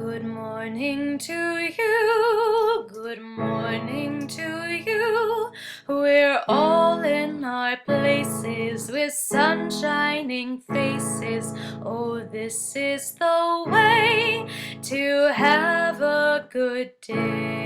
Good morning to you, good morning to you. We're all in our places with sun shining faces. Oh, this is the way to have a good day.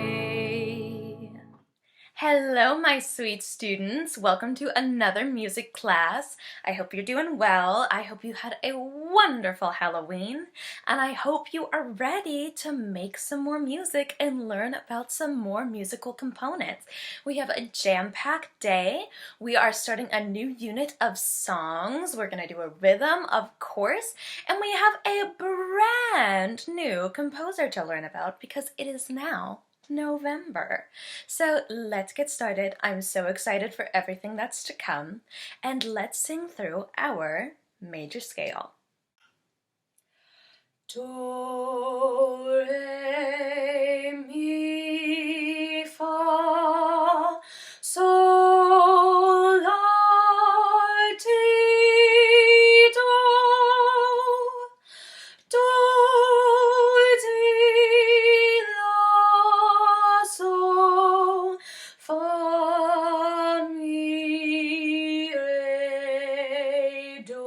Hello, my sweet students. Welcome to another music class. I hope you're doing well. I hope you had a wonderful Halloween, and I hope you are ready to make some more music and learn about some more musical components. We have a jam-packed day. We are starting a new unit of songs. We're going to do a rhythm, of course, and we have a brand new composer to learn about because it is now November. So let's get started. I'm so excited for everything that's to come, and let's sing through our major scale. Do, re, mi, fa, sol, la, ti, do. Do, ti, la, sol, fa, mi, re, do.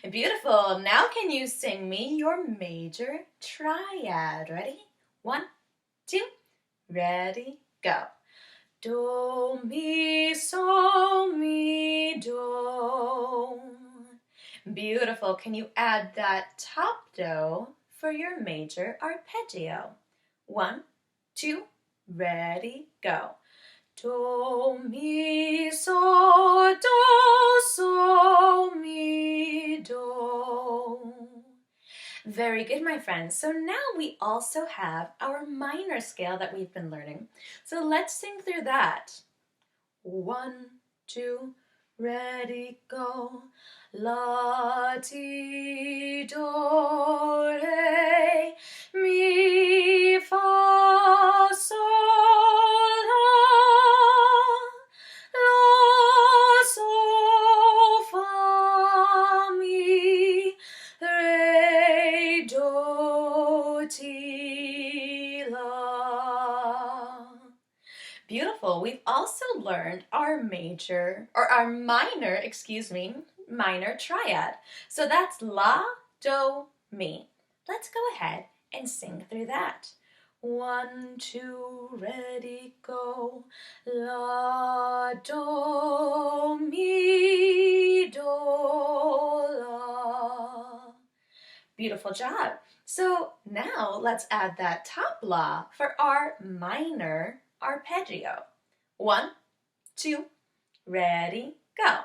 Beautiful. Now can you sing me your major triad? Ready? 1, 2, ready, go. Do, mi, sol, mi, do. Beautiful. Can you add that top do for your major arpeggio? 1, 2, ready, go. Do, mi, sol, do, sol, mi, do. Very good, my friends. So now we also have our minor scale that we've been learning. So let's sing through that. 1, 2, ready, go. La, ti, do, re, mi, fa, sol, la, sol, fa, mi, re, do, ti, la. Beautiful. We've also learned our minor triad. So that's la, do, mi. Let's go ahead and sing through that. 1, 2, ready, go. La, do, mi, do, la. Beautiful job. So now let's add that top la for our minor arpeggio. 1, 2, ready, go.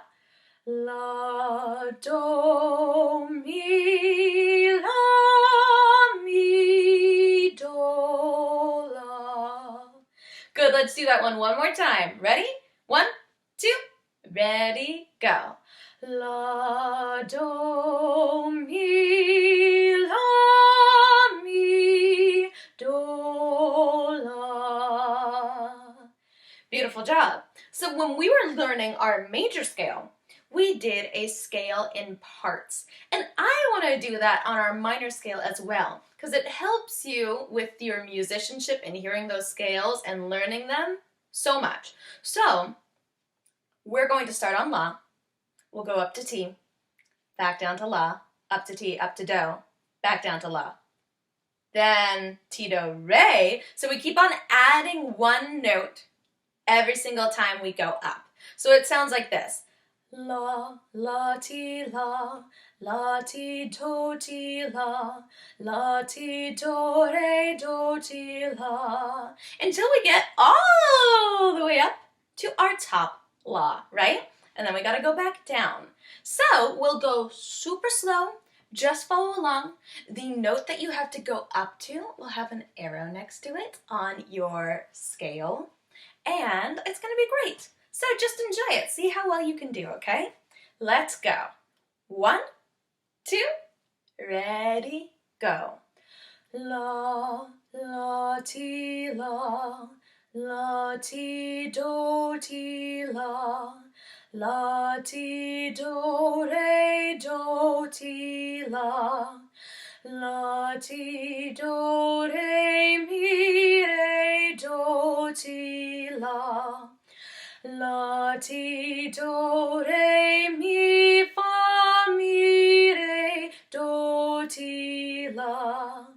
La, do, mi, la, mi, do, la. Good, let's do that one more time. Ready? 1, 2, ready, go. La, do, mi, la, mi, do, la. Beautiful job. So when we were learning our major scale, we did a scale in parts. And I want to do that on our minor scale as well, because it helps you with your musicianship and hearing those scales and learning them so much. So we're going to start on la. We'll go up to ti, back down to la, up to ti, up to do, back down to la. Then ti, do, re. So we keep on adding one note every single time we go up. So it sounds like this. La, la, ti, la, la, ti, do, ti, la, ti, do, re, do, ti, la. Until we get all the way up to our top la, right? And then we gotta go back down. So we'll go super slow, just follow along. The note that you have to go up to will have an arrow next to it on your scale. And it's gonna be great. So just enjoy it. See how well you can do, okay? Let's go. 1, 2, ready, go. La, la, ti, la, la, ti, do, ti, la, ti, do, re, do, ti, la, La, ti, do, re, mi, re, do, ti, la. La, ti, do, re, mi, fa, mi, re, do, ti, la.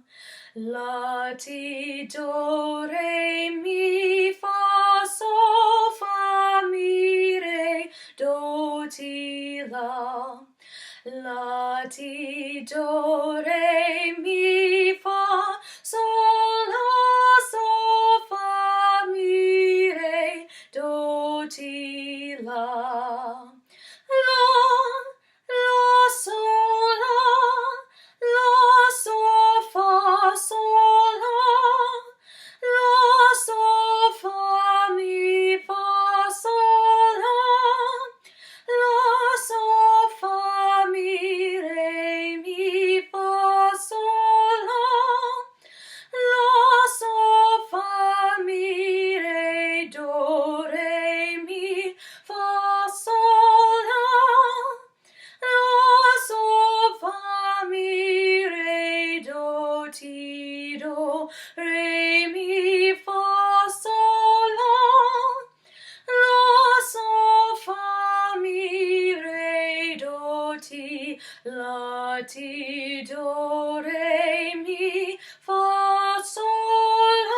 La, ti, do, re, mi, fa, sol, fa, mi, re, do, ti, la. La, ti, do, re, mi, fa, sol, la, sol, fa, mi, re, do, ti, la. La, sol, la, sol, fa, sol, la, sol, fa, mi, fa, sol, la, sol, fa, mi, re, mi, fa, sol, la, sol, fa, mi, re, do, re, mi, fa, sol, la, sol, fa, mi, re, do, ti, do, re, mi, fa, sol, la, sol, fa, mi, re, do, ti, la, ti, do, re, mi, fa, sol, la.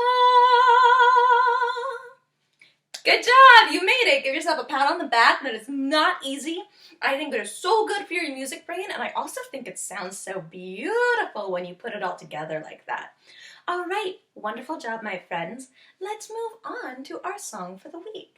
Good job! You made it! Give yourself a pat on the back. That is not easy. I think they're so good for your music brain, and I also think it sounds so beautiful when you put it all together like that. All right, wonderful job, my friends. Let's move on to our song for the week.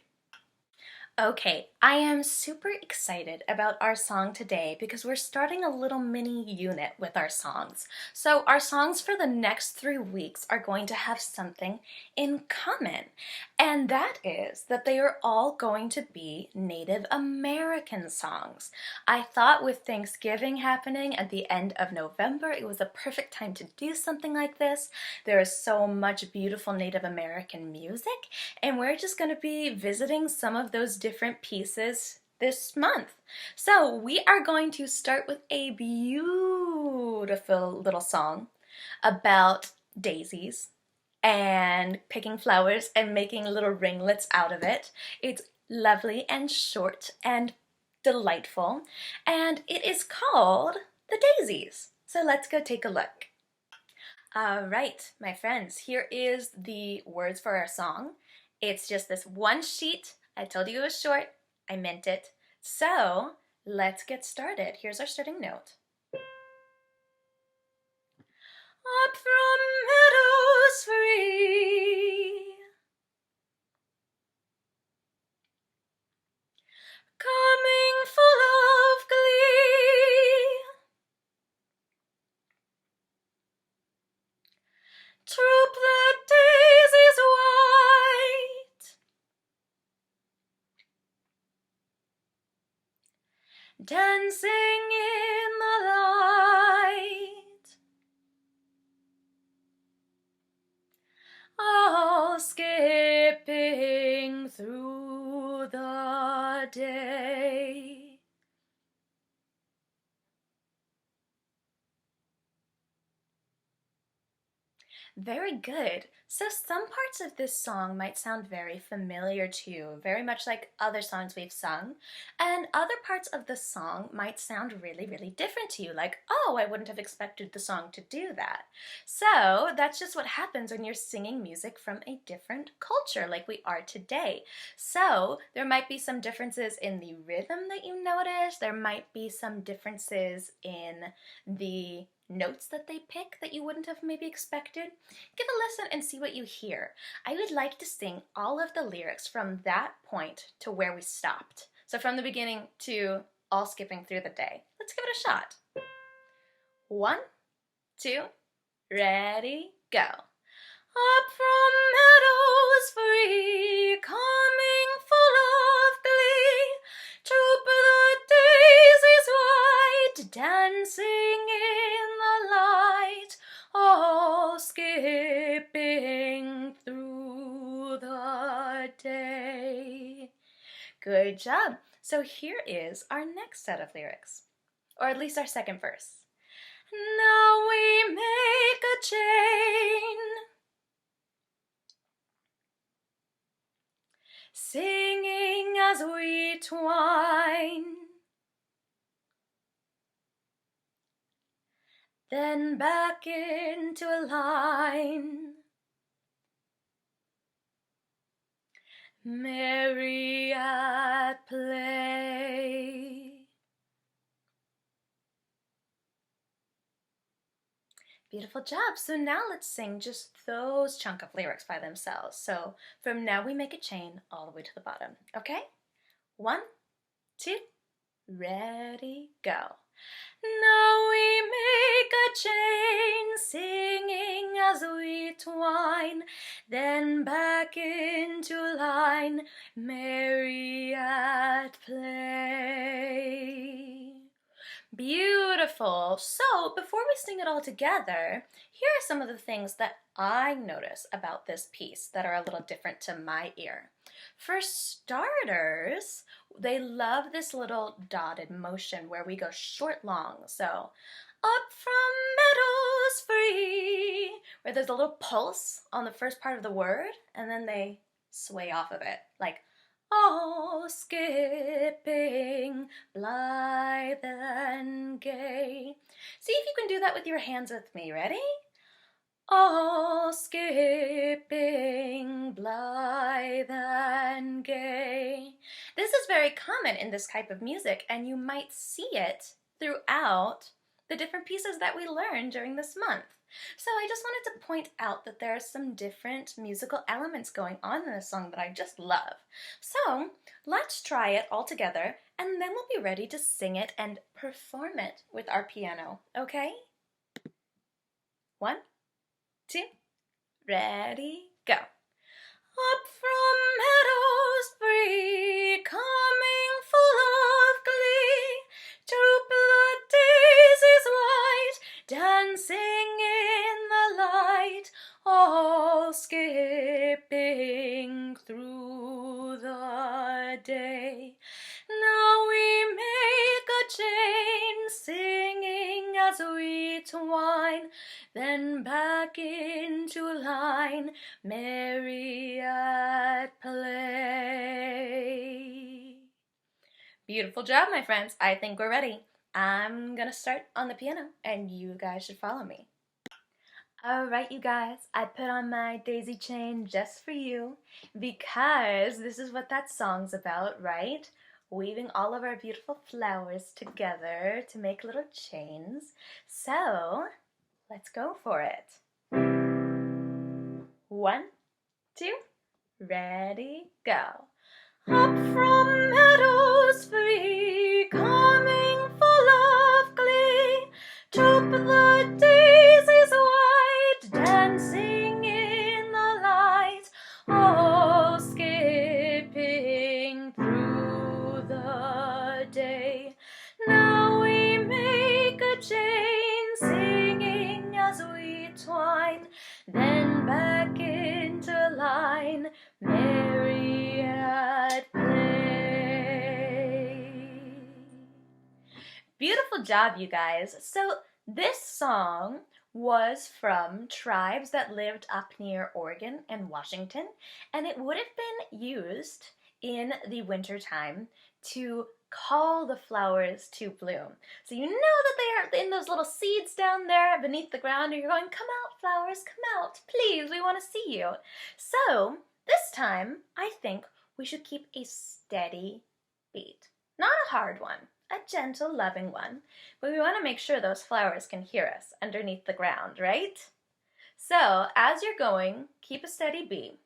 Okay, I am super excited about our song today because we're starting a little mini unit with our songs. So our songs for the next 3 weeks are going to have something in common, and that is that they are all going to be Native American songs. I thought with Thanksgiving happening at the end of November, it was a perfect time to do something like this. There is so much beautiful Native American music, and we're just going to be visiting some of those different pieces this month. So we are going to start with a beautiful little song about daisies and picking flowers and making little ringlets out of it. It's lovely and short and delightful, and it is called The Daisies. So let's go take a look. All right, my friends, here is the words for our song. It's just this one sheet. I told you it was short. I meant it. So let's get started. Here's our starting note. Up from meadows free, coming full of glee, troop the daisies white, dancing in the light, all skipping through the day. Very good. So some parts of this song might sound very familiar to you, very much like other songs we've sung, and other parts of the song might sound really, really different to you, like, oh, I wouldn't have expected the song to do that. So that's just what happens when you're singing music from a different culture like we are today. So there might be some differences in the rhythm that you notice, there might be some differences in the notes that they pick that you wouldn't have maybe expected. Give a listen and see what you hear. I would like to sing all of the lyrics from that point to where we stopped. So from the beginning to all skipping through the day. Let's give it a shot. 1, 2, ready, go. Up from meadows free, coming full of glee, troop the daisies white, dancing in the light, all skipping through the day. Good job. So here is our next set of lyrics, or at least our second verse. Now we make a chain, singing as we twine. Then back into a line. Merry at play. Beautiful job. So now let's sing just those chunk of lyrics by themselves. So from now we make a chain all the way to the bottom. Okay? 1, 2, ready, go. Now we make a chain, singing as we twine, then back into line, merry at play. Beautiful. So before we sing it all together, here are some of the things that I notice about this piece that are a little different to my ear. For starters, they love this little dotted motion where we go short, long. So up from meadows free, where there's a little pulse on the first part of the word, and then they sway off of it, like oh, skipping, blithe and gay. See if you can do that with your hands with me. Ready? Oh, skipping, blithe and gay. This is very common in this type of music, and you might see it throughout the different pieces that we learn during this month. So I just wanted to point out that there are some different musical elements going on in this song that I just love. So let's try it all together, and then we'll be ready to sing it and perform it with our piano, okay? 1, 2, ready, go. Up from meadows free, coming full of glee, troop the daisies white, dancing in the light, all skipping through the day. Now we make a chain, singing as we twine, then back into line, merry at play. Beautiful job, my friends. I think we're ready. I'm gonna start on the piano, and you guys should follow me. Alright, you guys, I put on my daisy chain just for you because this is what that song's about, right? Weaving all of our beautiful flowers together to make little chains. So, let's go for it. 1, 2, ready, go. Up from meadows free, coming full of glee, troop the daisies white, dancing in the light, all skipping through the day. Now we make a chain, singing as we twine, then back into line, merry at play. Beautiful job, you guys. So this song was from tribes that lived up near Oregon and Washington, and it would have been used in the wintertime to call the flowers to bloom. So you know that they are in those little seeds down there beneath the ground, and you're going, come out, flowers, come out, please, we want to see you. So this time, I think we should keep a steady beat. Not a hard one, a gentle, loving one, but we want to make sure those flowers can hear us underneath the ground, right? So as you're going, keep a steady beat,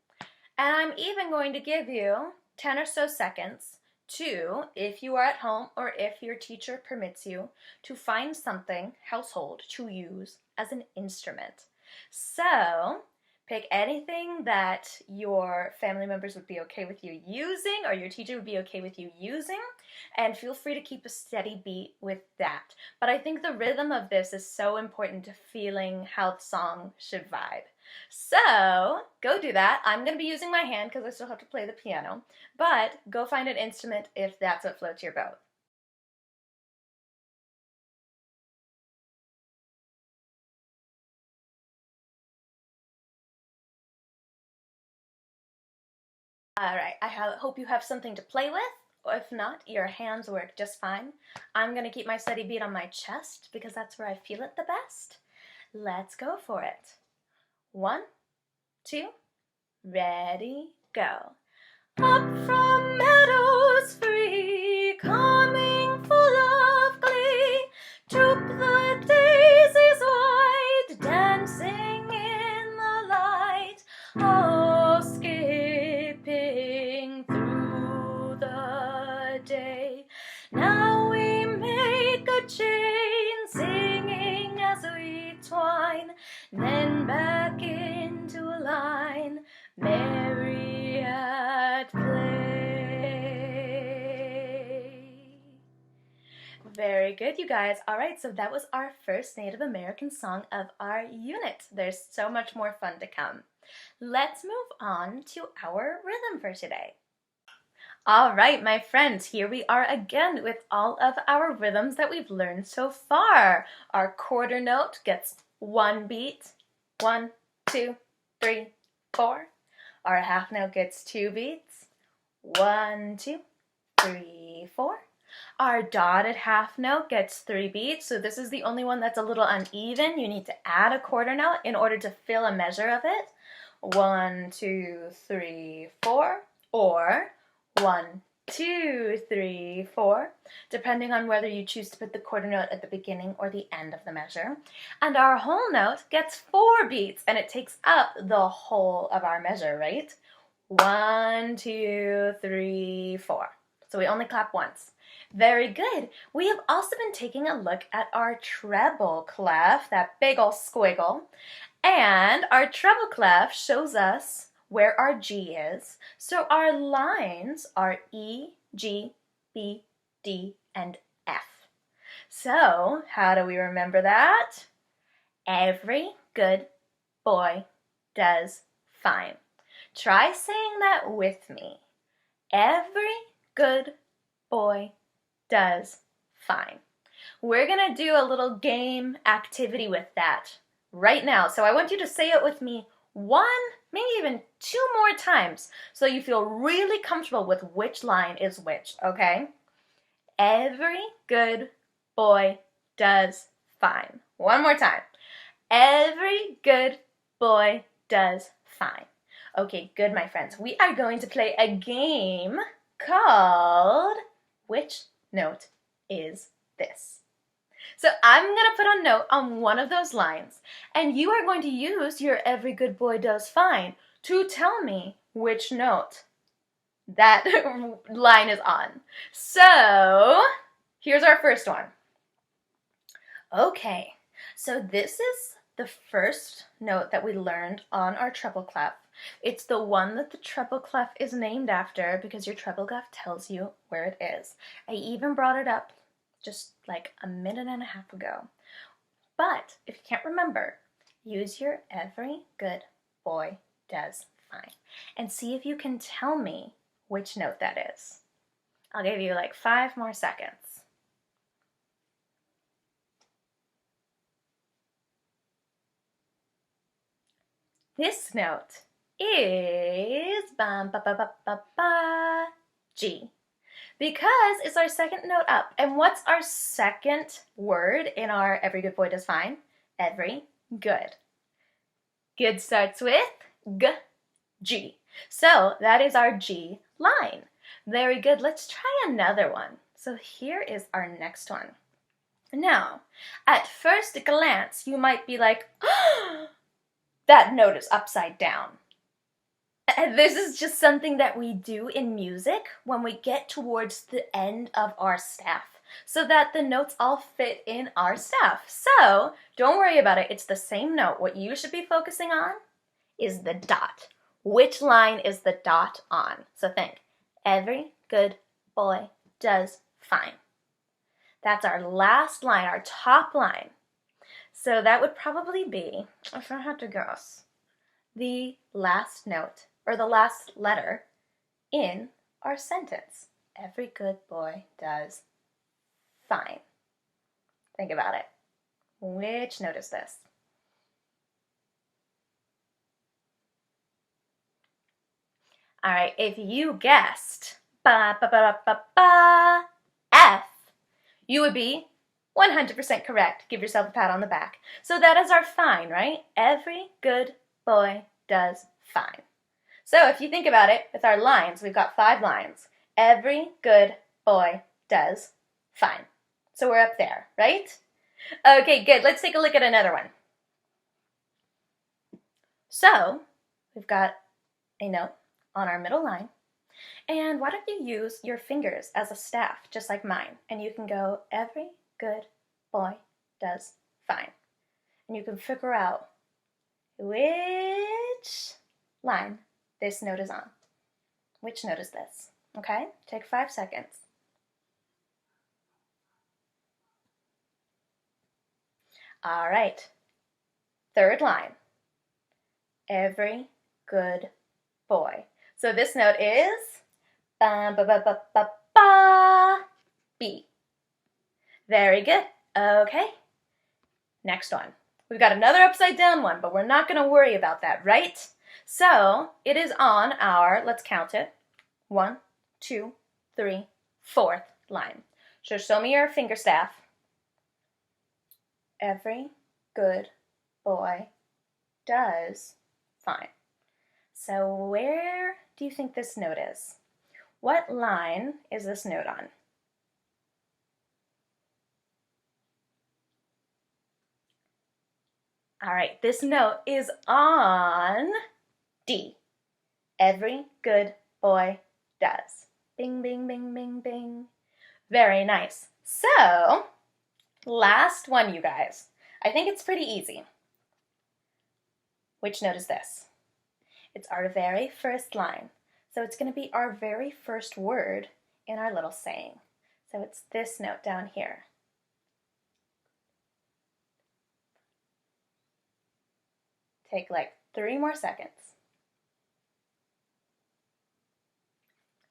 and I'm even going to give you 10 or so seconds to, if you are at home or if your teacher permits you, to find something, household, to use as an instrument. So pick anything that your family members would be okay with you using or your teacher would be okay with you using, and feel free to keep a steady beat with that. But I think the rhythm of this is so important to feeling how the song should vibe. So go do that. I'm going to be using my hand because I still have to play the piano, but go find an instrument if that's what floats your boat. All right, hope you have something to play with. Or if not, your hands work just fine. I'm going to keep my steady beat on my chest because that's where I feel it the best. Let's go for it. 1, 2, ready, go. Up from meadows free, coming full of glee, troop the daisies white, dancing in the light. Oh, skipping through the day. Now we make a chain, singing as we twine, then back into a line, merry at play. Very good, you guys. All right, so that was our first Native American song of our unit. There's so much more fun to come. Let's move on to our rhythm for today. All right, my friends, here we are again with all of our rhythms that we've learned so far. Our quarter note gets 1 beat. 1, 2, 3, 4. Our half note gets 2 beats. 1, 2, 3, 4. Our dotted half note gets 3 beats, so this is the only one that's a little uneven. You need to add a quarter note in order to fill a measure of it. 1, 2, 3, 4, or 1, 2, 3, 4, depending on whether you choose to put the quarter note at the beginning or the end of the measure. And our whole note gets 4 beats, and it takes up the whole of our measure, right? 1, 2, 3, 4. So we only clap once. Very good. We have also been taking a look at our treble clef, that big ol' squiggle. And our treble clef shows us where our G is. So our lines are E, G, B, D, and F. So how do we remember that? Every good boy does fine. Try saying that with me. Every good boy does fine. We're going to do a little game activity with that right now. So I want you to say it with me 1, maybe even 2 more times so you feel really comfortable with which line is which, okay? Every good boy does fine. 1 more time. Every good boy does fine. Okay, good, my friends. We are going to play a game called Which Note Is This? So I'm going to put a note on one of those lines, and you are going to use your every good boy does fine to tell me which note that line is on. So here's our first one. Okay, so this is the first note that we learned on our treble clef. It's the one that the treble clef is named after because your treble clef tells you where it is. I even brought it up just like a minute and a half ago. But if you can't remember, use your every good boy does fine and see if you can tell me which note that is. I'll give you like 5 more seconds. This note is ba ba ba ba ba ba G, because it's our second note up. And what's our second word in our every good boy does fine? Every good. Good starts with G, G. So that is our G line. Very good. Let's try another one. So here is our next one. Now, at first glance, you might be like, oh, that note is upside down. And this is just something that we do in music when we get towards the end of our staff so that the notes all fit in our staff. So don't worry about it. It's the same note. What you should be focusing on is the dot. Which line is the dot on? So think, every good boy does fine. That's our last line, our top line. So that would probably be, if I had to guess, the last note or the last letter in our sentence. Every good boy does fine. Think about it. Which note is this? All right, if you guessed ba ba ba ba ba F, you would be 100% correct. Give yourself a pat on the back. So that is our fine, right? Every good boy does fine. So if you think about it, with our lines, we've got 5 lines. Every good boy does fine. So we're up there, right? Okay, good. Let's take a look at another one. So we've got a note on our middle line. And why don't you use your fingers as a staff, just like mine, and you can go, every good boy does fine. And you can figure out which line this note is on. Which note is this? Okay, take 5 seconds. All right, 3rd line, every good boy. So this note is ba ba ba ba ba ba B. Very good. Okay. Next one. We've got another upside down one, but we're not going to worry about that, right? So it is on our, let's count it, 1, 2, 3, 4th line. So show me your finger staff. Every good boy does fine. So where do you think this note is? What line is this note on? All right, this note is on D. Every good boy does. Bing, bing, bing, bing, bing. Very nice. So, last one, you guys. I think it's pretty easy. Which note is this? It's our very first line. So it's going to be our very first word in our little saying. So it's this note down here. Take like 3 more seconds.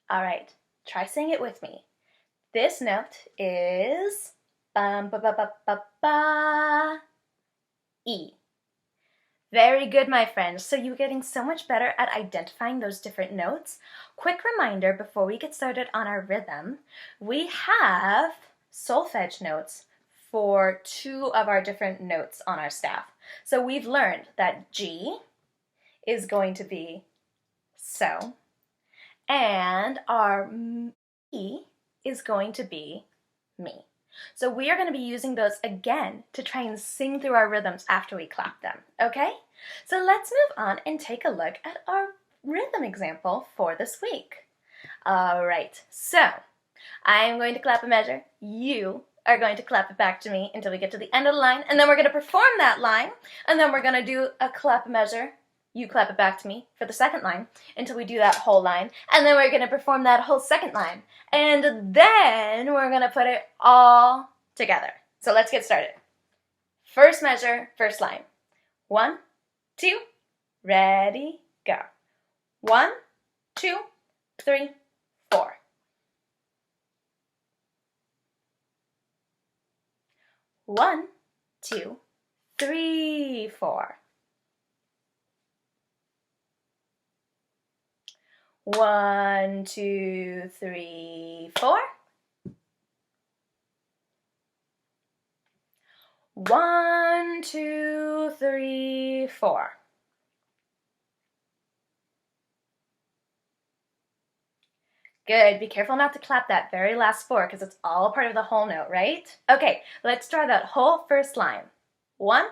All right, try saying it with me. This note is ba ba ba ba ba ba E. Very good, my friends. So you're getting so much better at identifying those different notes. Quick reminder before we get started on our rhythm, we have solfege notes for 2 of our different notes on our staff. So we've learned that G is going to be so, and our E is going to be me. So we are going to be using those again to try and sing through our rhythms after we clap them, okay? So let's move on and take a look at our rhythm example for this week. All right, so I am going to clap a measure. You are going to clap it back to me until we get to the end of the line, and then we're going to perform that line, and then we're going to do a clap a measure. You clap it back to me for the second line until we do that whole line, and then we're going to perform that whole second line, and then we're going to put it all together. So let's get started. First measure, first line. 1, 2, ready, go. 1, 2, 3, 4. 1, 2, 3, 4. 1, 2, 3, 4. 1, 2, 3, 4. Good. Be careful not to clap that very last 4 because it's all part of the whole note, right? Okay, let's try that whole first line. 1,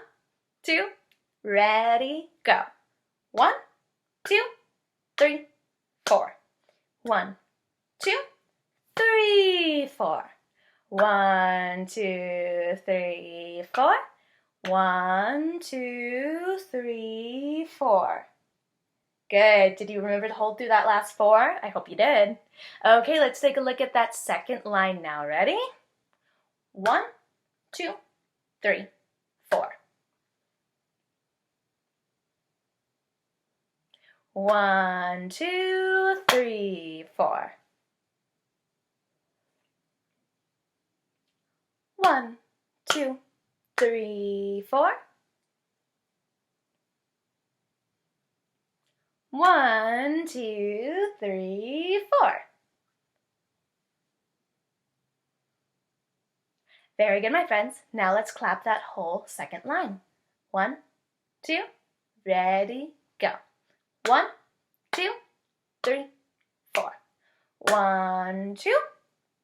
2, ready, go. 1, 2, 3, 4. 1, 2, 3, 4. 1, 2, 3, 4. 1, 2, 3, 4. Good. Did you remember to hold through that last 4? I hope you did. Okay, let's take a look at that second line now. Ready? 1, 2, 3, 4. 1, 2, 3, 4. 1, 2, 3, 4. 1, 2, 3, 4. Very good, my friends. Now let's clap that whole second line. 1, 2, ready, go. 1, 2, 3, 4. 1, 2,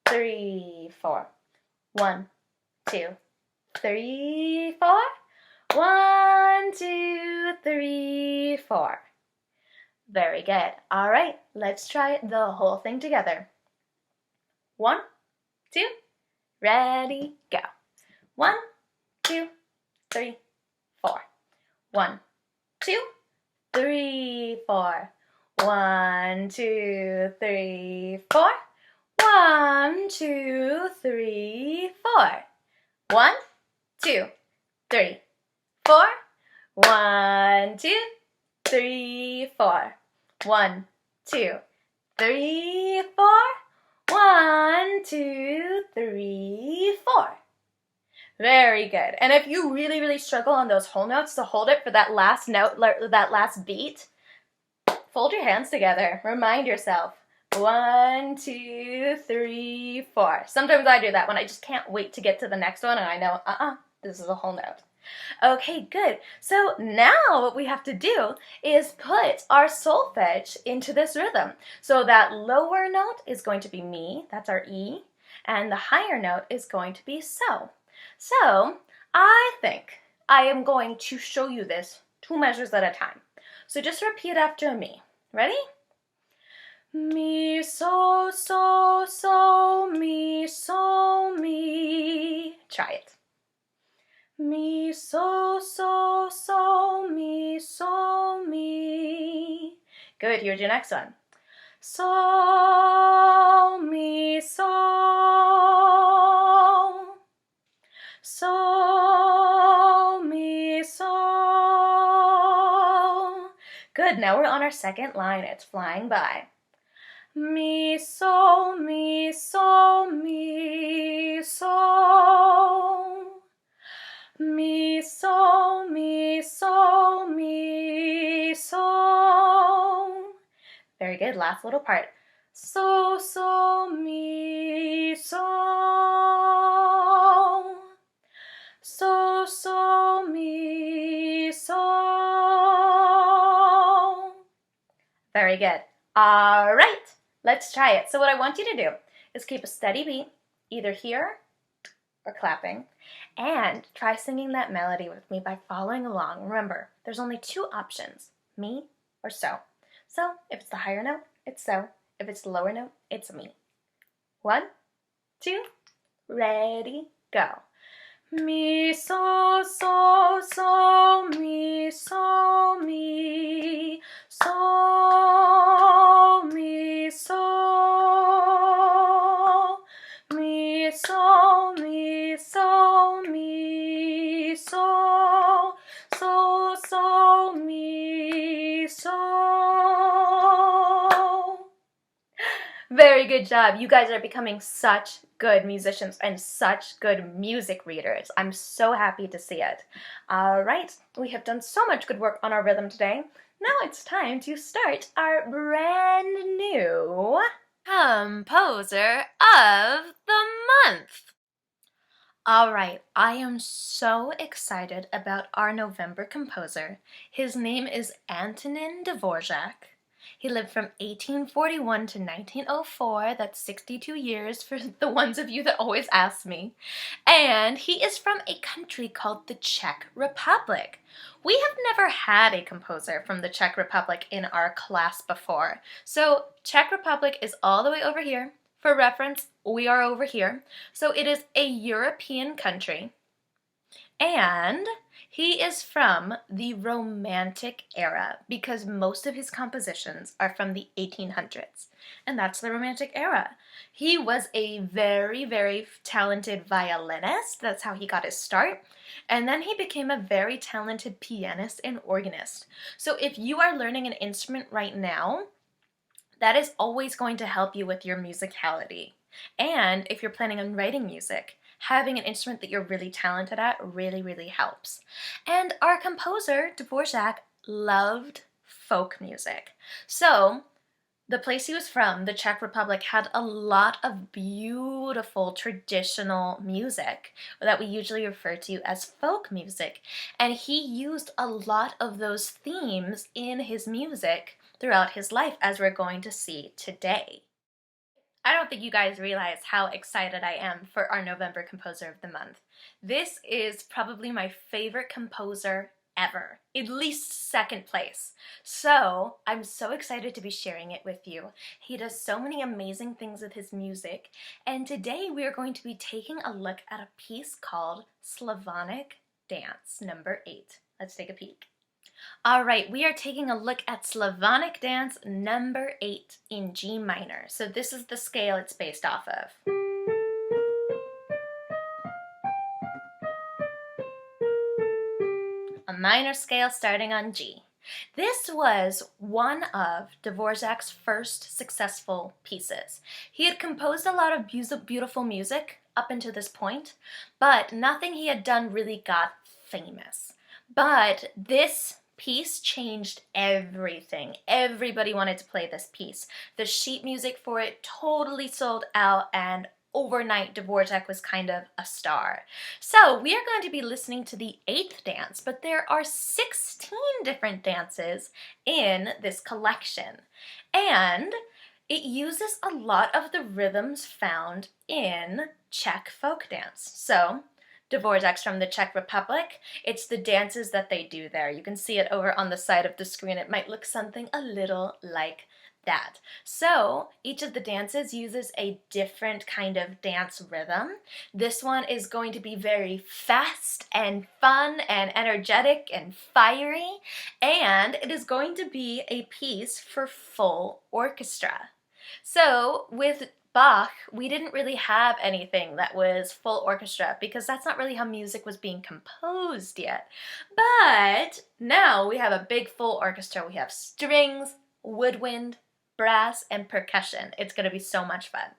3, 4. 1, 2, 3, 4. 1, 2, 3, 4. Very good. All right, let's try the whole thing together. 1, 2, ready, go. 1, 2, 3, 4. 1, 2, 3, 4. 1, 2, 3, 4. 1, 2, 3, 4. 1, 2, 3, 4. 1, 2, 3, 4. 1, 2, 3, 4. 1, 2, 3, 4. Very good. And if you really struggle on those whole notes to hold it for that last note, that last beat, fold your hands together. Remind yourself. 1, 2, 3, 4. Sometimes I do that when I just can't wait to get to the next one and I know, this is a whole note. Okay, good. So now what we have to do is put our solfege into this rhythm. So that lower note is going to be mi, that's our E, and the higher note is going to be so. So I think I am going to show you this 2 measures at a time. So just repeat after me. Ready? Mi, so, mi, so, mi. Try it. Mi, so, mi, so, mi. Good, here's your next one. So, mi, so. So, mi, so. Good, now we're on our second line. It's flying by. Mi, so, mi, so, mi, so. Mi, so, mi, so, mi, so. Very good, last little part. So, mi, so. So, mi, so. Very good. All right, let's try it. So what I want you to do is keep a steady beat, either here or clapping, and try singing that melody with me by following along. Remember, there's only 2 options, mi or so. So if it's the higher note, it's so. If it's the lower note, it's mi. 1, 2, ready, go. Mi, so, mi, so, mi, so, mi, so, mi, so, mi, so, mi, so, mi, so. Very good job. You guys are becoming such good musicians and such good music readers. I'm so happy to see it. All right, we have done so much good work on our rhythm today. Now it's time to start our brand new Composer of the Month. All right, I am so excited about our November composer. His name is Antonin Dvorak. He lived from 1841 to 1904, that's 62 years for the ones of you that always ask me. And he is from a country called the Czech Republic. We have never had a composer from the Czech Republic in our class before. So Czech Republic is all the way over here. For reference, we are over here. So it is a European country. And he is from the Romantic era because most of his compositions are from the 1800s. And that's the Romantic era. He was a very talented violinist. That's how he got his start. And then he became a very talented pianist and organist. So if you are learning an instrument right now, that is always going to help you with your musicality. And if you're planning on writing music, having an instrument that you're really talented at really helps. And our composer, Dvorak, loved folk music. So the place he was from, the Czech Republic, had a lot of beautiful traditional music that we usually refer to as folk music. And he used a lot of those themes in his music throughout his life, as we're going to see today. I don't think you guys realize how excited I am for our November Composer of the Month. This is probably my favorite composer ever, at least second place. So I'm so excited to be sharing it with you. He does so many amazing things with his music, and today we are going to be taking a look at a piece called Slavonic Dance, number 8. Let's take a peek. All right, we are taking a look at Slavonic Dance number 8 in G minor. So this is the scale it's based off of. A minor scale starting on G. This was one of Dvorak's first successful pieces. He had composed a lot of beautiful music up until this point, but nothing he had done really got famous. But this piece changed everything. Everybody wanted to play this piece. The sheet music for it totally sold out, and overnight Dvorak was kind of a star. So we are going to be listening to the 8th dance, but there are 16 different dances in this collection. And it uses a lot of the rhythms found in Czech folk dance. So Dvorak's from the Czech Republic. It's the dances that they do there. You can see it over on the side of the screen. It might look something a little like that. So each of the dances uses a different kind of dance rhythm. This one is going to be very fast and fun and energetic and fiery, and it is going to be a piece for full orchestra. So with Bach, we didn't really have anything that was full orchestra because that's not really how music was being composed yet. But now we have a big full orchestra. We have strings, woodwind, brass, and percussion. It's going to be so much fun.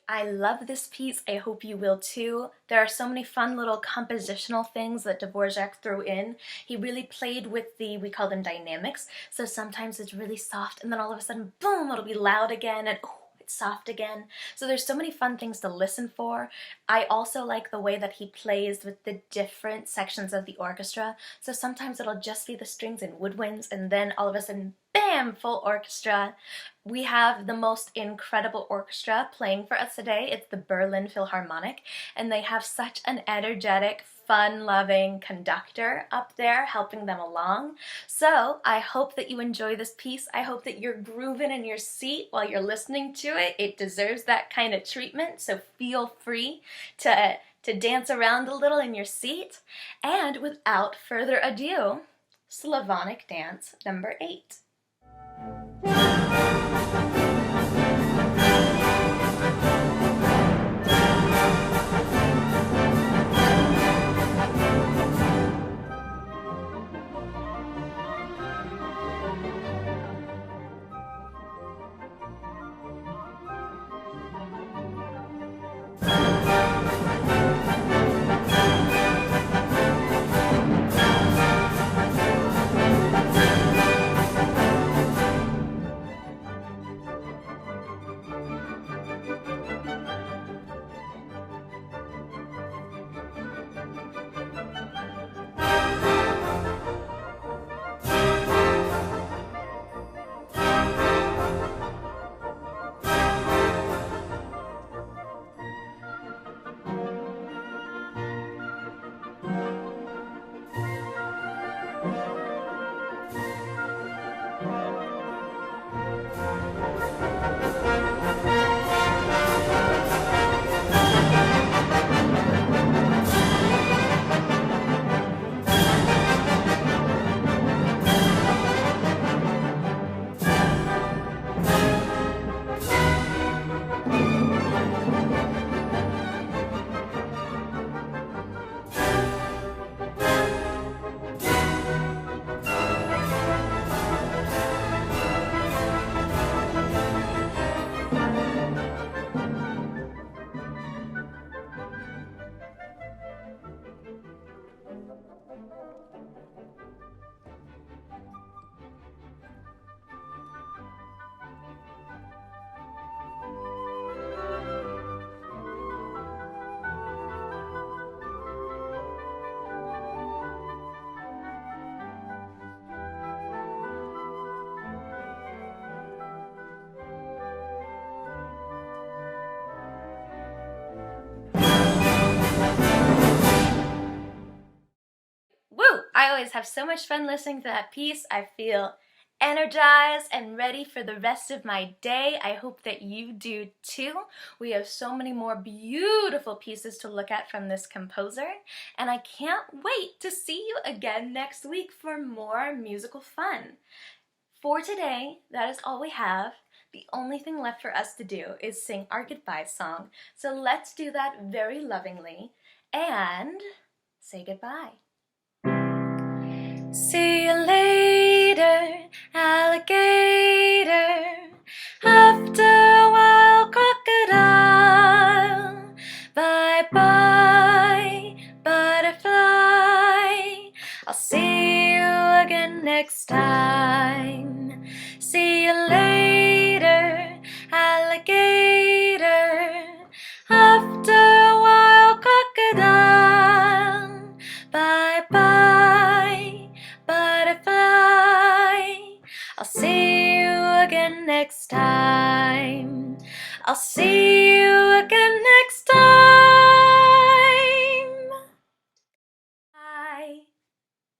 I love this piece. I hope you will too. There are so many fun little compositional things that Dvorak threw in. He really played with we call them dynamics. So sometimes it's really soft and then all of a sudden, boom, it'll be loud again, and soft again. So there's so many fun things to listen for. I also like the way that he plays with the different sections of the orchestra. So sometimes it'll just be the strings and woodwinds, and then all of a sudden, bam, full orchestra. We have the most incredible orchestra playing for us today. It's the Berlin Philharmonic, and they have such an energetic, fun-loving conductor up there helping them along. So I hope that you enjoy this piece. I hope that you're grooving in your seat while you're listening to it. It deserves that kind of treatment, so feel free to dance around a little in your seat. And without further ado, Slavonic Dance number 8. always have so much fun listening to that piece. I feel energized and ready for the rest of my day. I hope that you do too. We have so many more beautiful pieces to look at from this composer, and I can't wait to see you again next week for more musical fun. For today, that is all we have. The only thing left for us to do is sing our goodbye song. So let's do that very lovingly and say goodbye. See you later, alligator. After a while, crocodile. Bye-bye, butterfly. I'll see you again next time. See you later, alligator. After a while, crocodile. Bye-bye, butterfly. I'll see you again next time. I'll see you again next time.